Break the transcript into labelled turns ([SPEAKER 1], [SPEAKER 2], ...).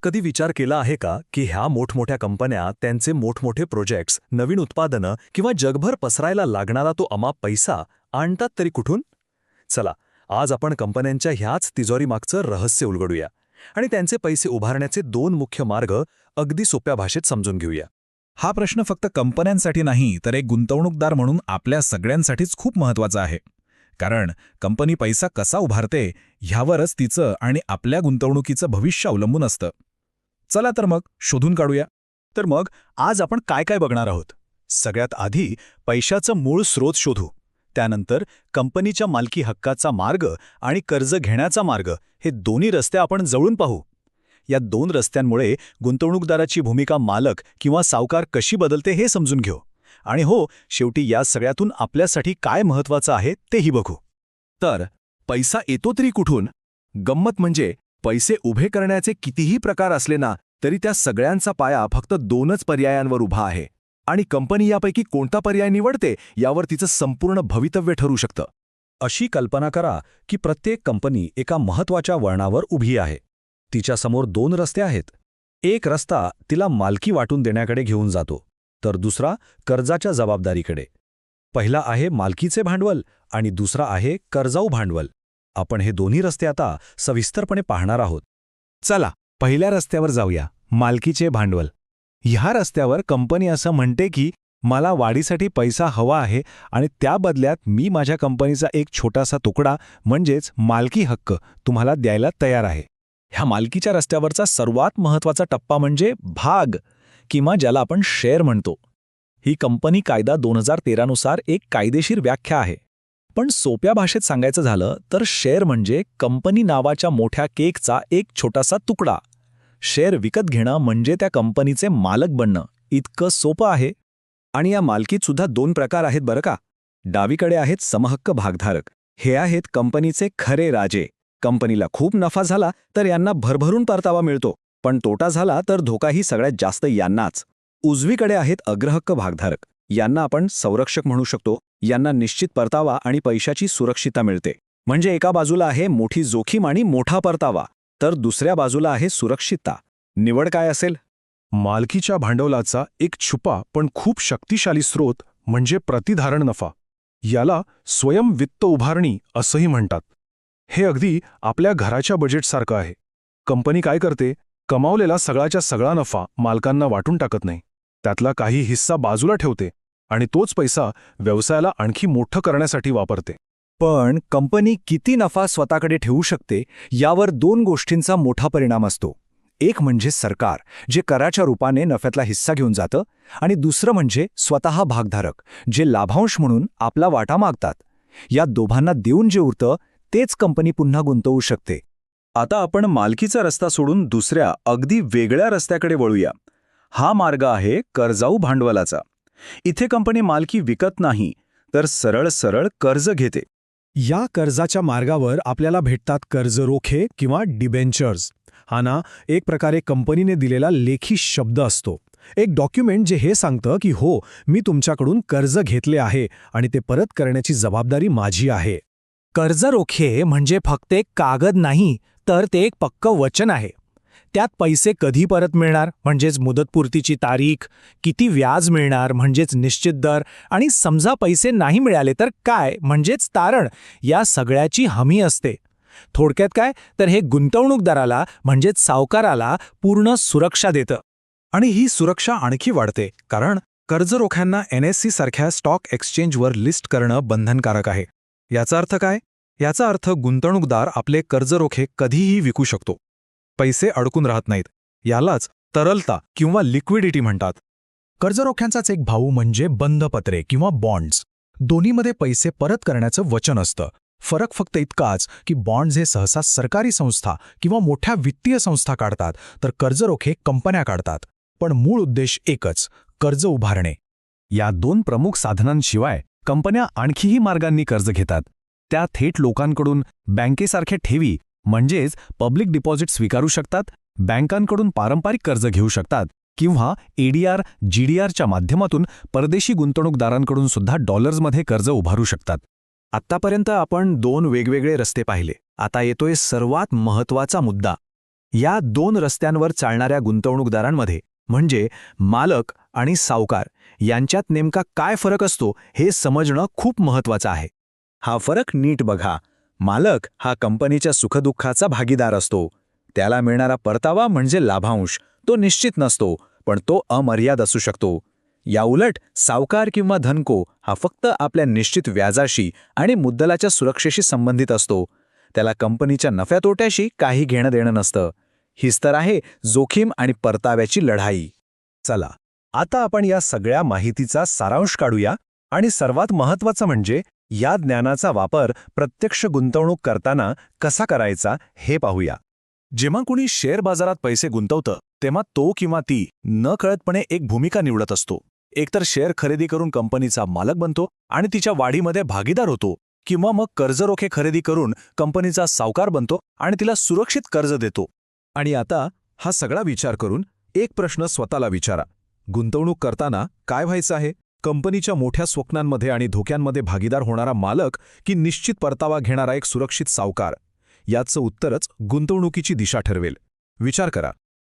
[SPEAKER 1] कधी विचार केला आहे का की ह्या मोठमोठ्या कंपन्या त्यांचे मोठमोठे प्रोजेक्ट्स, नवीन उत्पादनं किंवा जगभर पसरायला लागणारा तो अमाप पैसा आणतात तरी कुठून? चला, आज आपण कंपन्यांच्या ह्याच तिजोरीमागचं रहस्य उलगडूया आणि त्यांचे पैसे उभारण्याचे 2 मुख्य मार्ग अगदी सोप्या भाषेत समजून घेऊया.
[SPEAKER 2] हा प्रश्न फक्त कंपन्यांसाठी नाही, तर एक गुंतवणूकदार म्हणून आपल्या सगळ्यांसाठीच खूप महत्त्वाचा आहे. कारण कंपनी पैसा कसा उभारते ह्यावरच तिचं आणि आपल्या गुंतवणुकीचं भविष्य अवलंबून असतं. चला तर मग शोधून काढूया.
[SPEAKER 3] तर मग आज आपण काय काय बघणार आहोत? सगळ्यात आधी पैशाचं मूळ स्रोत शोधू. त्यानंतर कंपनीच्या मालकी हक्काचा मार्ग आणि कर्ज घेण्याचा मार्ग हे दोन्ही रस्ते आपण जवळून पाहू. या 2 रस्त्यांमुळे गुंतवणूकदाराची भूमिका मालक किंवा सावकार कशी बदलते हे समजून घेऊ. आणि हो, शेवटी या सगळ्यातून आपल्यासाठी काय महत्त्वाचं आहे तेही बघू.
[SPEAKER 4] तर पैसा येतो तरी कुठून? गंमत म्हणजे पैसे उभे करण्याचे कितीही प्रकार असले ना तरी त्या सगळ्यांचा पाया फक्त 2च पर्यायांवर उभा आहे. आणि कंपनी यापैकी कोणता पर्याय निवडते यावर तिचं संपूर्ण भवितव्य ठरू शकतं.
[SPEAKER 1] अशी कल्पना करा की प्रत्येक कंपनी एका महत्त्वाच्या वळणावर उभी आहे. तिच्यासमोर 2 रस्ते आहेत. एक रस्ता तिला मालकी वाटून देण्याकडे घेऊन जातो, तर दुसरा कर्जाच्या जबाबदारीकडे. पहिला आहे मालकीचे भांडवल आणि दुसरा आहे कर्जाऊ भांडवल. आपण हे दोन्ही रस्ते आता सविस्तरपणे पाहणार आहोत.
[SPEAKER 3] चला, पहिल्या रस्त्यावर जाऊया, मालकीचे भांडवल. ह्या रस्त्यावर कंपनी असं म्हणते की मला वाढीसाठी पैसा हवा आहे आणि त्या बदल्यात मी माझ्या कंपनीचा एक छोटासा तुकडा म्हणजेच मालकी हक्क तुम्हाला द्यायला तयार आहे.
[SPEAKER 2] ह्या मालकीच्या रस्त्यावरचा सर्वात महत्त्वाचा टप्पा म्हणजे भाग किंवा ज्याला आपण शेअर म्हणतो. ही कंपनी कायदा 2013 नुसार एक कायदेशीर व्याख्या आहे. पण सोप्या भाषेत सांगायचं झालं तर शेअर म्हणजे कंपनी नावाच्या मोठ्या केकचा एक छोटासा तुकडा. शेअर विकत घेणं म्हणजे त्या कंपनीचे मालक बनणं इतकं सोपं आहे.
[SPEAKER 3] आणि या मालकीत सुद्धा 2 प्रकार आहेत बरं का. डावीकडे आहेत समहक्क भागधारक. हे आहेत कंपनीचे खरे राजे. कंपनीला खूप नफा झाला तर यांना भरभरून परतावा मिळतो, पण तोटा झाला तर धोकाही सगळ्यात जास्त यांनाच. उजवीकडे आहेत अग्रहक्क भागधारक. यांना आपण संरक्षक म्हणू शकतो. यांना निश्चित परतावा आणि पैशाची सुरक्षितता मिळते. म्हणजे एका बाजूला आहे मोठी जोखीम आणि मोठा परतावा, तर दुसऱ्या बाजूला आहे सुरक्षितता. निवड काय असेल?
[SPEAKER 5] मालकीच्या भांडवलाचा एक छुपा पण खूप शक्तिशाली स्रोत म्हणजे प्रतिधारण नफा. याला स्वयं वित्त उभारणी असंही म्हणतात. हे अगदी आपल्या घराच्या बजेटसारखं आहे. कंपनी काय करते? कमावलेला सगळाच्या सगळा नफा मालकांना वाटून टाकत नाही. त्यातला काही हिस्सा बाजूला ठेवते आणि तोच पैसा व्यवसायाला आणखी मोठं करण्यासाठी वापरते.
[SPEAKER 3] पण कंपनी किती नफा स्वतःकडे ठेवू शकते यावर 2 गोष्टींचा मोठा परिणाम असतो. एक म्हणजे सरकार, जे कराच्या रूपाने नफ्यातला हिस्सा घेऊन जातं, आणि दुसरं म्हणजे स्वतः भागधारक, जे लाभांश म्हणून आपला वाटा मागतात. या दोघांना देऊन जे उरतं तेच कंपनी पुन्हा गुंतवू शकते. आता आपण मालकीचा रस्ता सोडून दुसऱ्या अगदी वेगळ्या रस्त्याकडे वळूया. हा मार्ग आहे कर्जाऊ भांडवलाचा. इथे कंपनी मालकी विकत नाही, तर सरळ सरळ कर्ज घेते.
[SPEAKER 6] या कर्जाच्या मार्गावर आपल्याला भेटतात कर्ज रोखे किंवा डिबेंचर्स. हा ना एक प्रकारे कंपनीने दिलेला लेखी शब्द असतो. एक डॉक्युमेंट जे हे सांगतं की हो, मी तुमच्याकडून कर्ज घेतले आहे आणि ते परत करण्याची जबाबदारी माझी आहे. कर्ज रोखे म्हणजे फक्त एक कागद नाही, तर ते एक पक्कं वचन आहे. त्यात पैसे कधी परत मिळणार म्हणजेच मुदतपूर्तीची तारीख, किती व्याज मिळणार म्हणजेच निश्चित दर, आणि समजा पैसे नाही मिळाले तर काय म्हणजेच तारण, या सगळ्याची हमी असते. थोडक्यात काय तर हे गुंतवणूकदाराला म्हणजेच सावकाराला पूर्ण सुरक्षा देतं.
[SPEAKER 2] आणि ही सुरक्षा आणखी वाढते कारण कर्जरोख्यांना NSE सारख्या स्टॉक एक्सचेंजवर लिस्ट करणं बंधनकारक आहे. याचा अर्थ काय? याचा अर्थ गुंतवणूकदार आपले कर्जरोखे कधीही विकू शकतो. पैसे अडकून राहत नाहीत. यालाच तरलता किंवा लिक्विडिटी म्हणतात.
[SPEAKER 6] कर्जरोख्यांचाच एक भाऊ म्हणजे बंधपत्रे किंवा बॉन्ड्स. दोन्हीमध्ये पैसे परत करण्याचं वचन असतं. फरक फक्त इतकाच की बॉन्ड्स हे सहसा सरकारी संस्था किंवा मोठ्या वित्तीय संस्था काढतात, तर कर्जरोखे कंपन्या काढतात. पण मूळ उद्देश एकच, कर्ज उभारणे.
[SPEAKER 3] या 2 प्रमुख साधनांशिवाय कंपन्या आणखीही मार्गांनी कर्ज घेतात. त्या थेट लोकांकडून बँकेसारख्या ठेवी म्हणजेच पब्लिक डिपॉझिट स्वीकारू शकतात, बँकांकडून पारंपरिक कर्ज घेऊ शकतात किंवा ADR, GDRच्या माध्यमातून परदेशी गुंतवणूकदारांकडून सुद्धा डॉलर्समध्ये कर्ज उभारू शकतात. आत्तापर्यंत आपण 2 वेगवेगळे रस्ते पाहिले. आता येतोय सर्वात महत्त्वाचा मुद्दा. या दोन रस्त्यांवर चालणाऱ्या गुंतवणूकदारांमध्ये म्हणजे मालक आणि सावकार यांच्यात नेमका काय फरक असतो हे समजणं खूप महत्त्वाचं आहे.
[SPEAKER 2] हा फरक नीट बघा. मालक हा कंपनीच्या सुखदुःखाचा भागीदार असतो. त्याला मिळणारा परतावा म्हणजे लाभांश तो निश्चित नसतो, पण तो अमर्याद असू शकतो. याउलट सावकार किंवा धनको हा फक्त आपल्या निश्चित व्याजाशी आणि मुद्दलाच्या सुरक्षेशी संबंधित असतो. त्याला कंपनीच्या नफ्यातोट्याशी काही घेणं देणं नसतं. हीच तर आहे जोखीम आणि परताव्याची लढाई.
[SPEAKER 1] चला आता आपण या सगळ्या माहितीचा सारांश काढूया आणि सर्वात महत्त्वाचं म्हणजे या ज्ञानाचा वापर प्रत्यक्ष गुंतवणूक करताना कसा करायचा हे पाहूया.
[SPEAKER 2] जेव्हा कुणी शेअर बाजारात पैसे गुंतवतं तेव्हा तो किंवा ती नकळतपणे एक भूमिका निवडत असतो. एकतर शेअर खरेदी करून कंपनीचा मालक बनतो आणि तिच्या वाढीमध्ये भागीदार होतो, किंवा मग कर्जरोखे खरेदी करून कंपनीचा सावकार बनतो आणि तिला सुरक्षित कर्ज देतो.
[SPEAKER 4] आणि आता हा सगळा विचार करून एक प्रश्न स्वतःला विचारा. गुंतवणूक करताना काय व्हायचं आहे? कंपनीच्या मोठ्या स्वप्नांमध्ये आणि धोक्यांमध्ये भागीदार होणारा मालक की निश्चित परतावा घेणारा एक सुरक्षित सावकार? याचं उत्तरच गुंतवणुकीची दिशा ठरवेल. विचार करा.